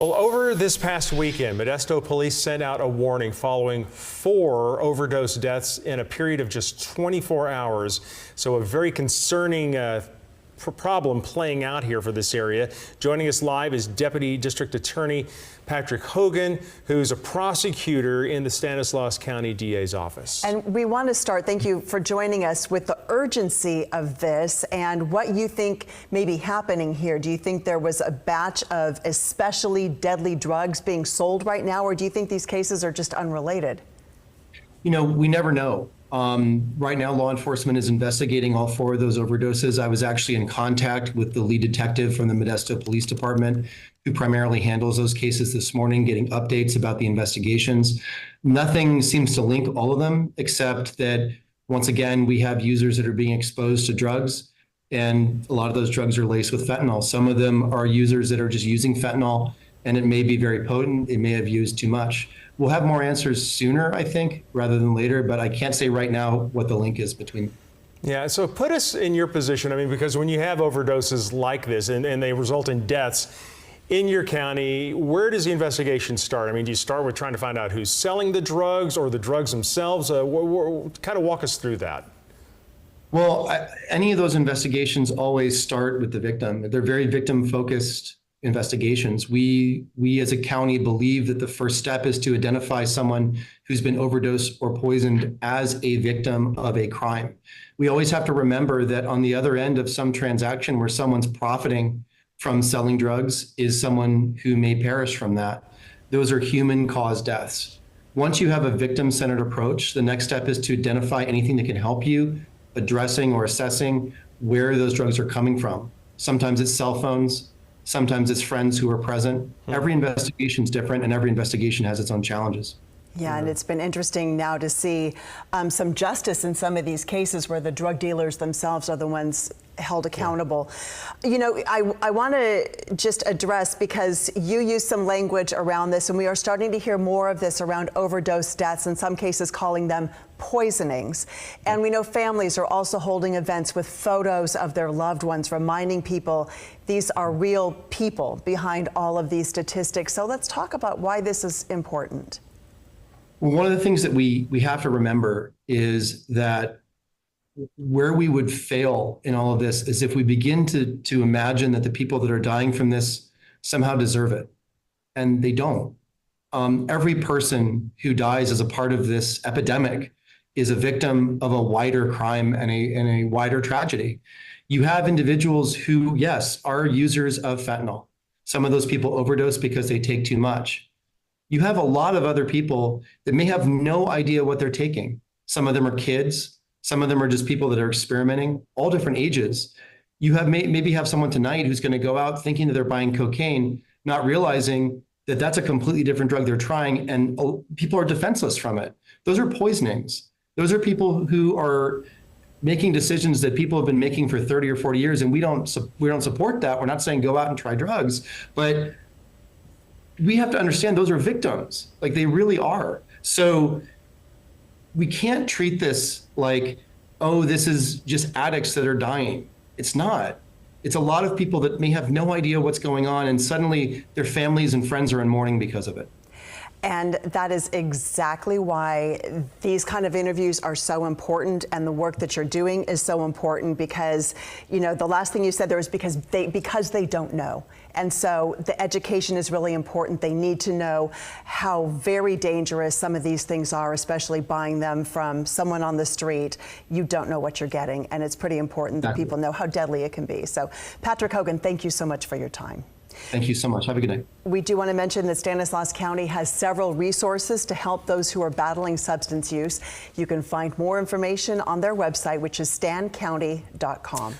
Well, over this past weekend, Modesto police sent out a warning following 4 overdose deaths in a period of just 24 hours. So a very concerning problem playing out here for this area. Joining us live is Deputy District Attorney Patrick Hogan, who's a prosecutor in the Stanislaus County DA's office. And we want to start, thank you for joining us, with the urgency of this and what you think may be happening here. Do you think there was a batch of especially deadly drugs being sold right now, or do you think these cases are just unrelated? You know, we never know. Right now, law enforcement is investigating all 4 of those overdoses. I was actually in contact with the lead detective from the Modesto Police Department, who primarily handles those cases this morning, getting updates about the investigations. Nothing seems to link all of them, except that, once again, we have users that are being exposed to drugs, and a lot of those drugs are laced with fentanyl. Some of them are users that are just using fentanyl, and it may be very potent. It may have used too much. We'll have more answers sooner, I think, rather than later, but I can't say right now what the link is between. Yeah, so put us in your position. I mean, because when you have overdoses like this and they result in deaths in your county, where does the investigation start? I mean, do you start with trying to find out who's selling the drugs or the drugs themselves? Kind of walk us through that. Well, any of those investigations always start with the victim. They're very victim-focused investigations. We as a county believe that the first step is to identify someone who's been overdosed or poisoned as a victim of a crime. We always have to remember that on the other end of some transaction where someone's profiting from selling drugs is someone who may perish from that. Those are human-caused deaths. Once you have a victim-centered approach, the next step is to identify anything that can help you addressing or assessing where those drugs are coming from. Sometimes it's cell phones. Sometimes it's friends who are present. Every investigation is different, and every investigation has its own challenges. Yeah, and it's been interesting now to see some justice in some of these cases where the drug dealers themselves are the ones held accountable. Yeah. You know, I want to just address, because you use some language around this, and we are starting to hear more of this around overdose deaths, in some cases calling them poisonings. And we know families are also holding events with photos of their loved ones, reminding people these are real people behind all of these statistics. So let's talk about why this is important. Well, one of the things that we have to remember is that where we would fail in all of this is if we begin to imagine that the people that are dying from this somehow deserve it, and they don't. Every person who dies as a part of this epidemic is a victim of a wider crime and a wider tragedy. You have individuals who, yes, are users of fentanyl. Some of those people overdose because they take too much. You have a lot of other people that may have no idea what they're taking. Some of them are kids. Some of them are just people that are experimenting, all different ages. You have maybe have someone tonight who's going to go out thinking that they're buying cocaine, not realizing that that's a completely different drug they're trying, and people are defenseless from it. Those are poisonings. Those are people who are making decisions that people have been making for 30 or 40 years, and we don't support that. We're not saying go out and try drugs, but we have to understand those are victims, like they really are. So we can't treat this like, oh, this is just addicts that are dying. It's not. It's a lot of people that may have no idea what's going on, and suddenly their families and friends are in mourning because of it. And that is exactly why these kind of interviews are so important, and the work that you're doing is so important, because, you know, the last thing you said there was because they don't know. And so the education is really important. They need to know how very dangerous some of these things are, especially buying them from someone on the street. You don't know what you're getting, and it's pretty important that people know how deadly it can be. So, Patrick Hogan, thank you so much for your time. Thank you so much. Have a good night. We do want to mention that Stanislaus County has several resources to help those who are battling substance use. You can find more information on their website, which is stancounty.com.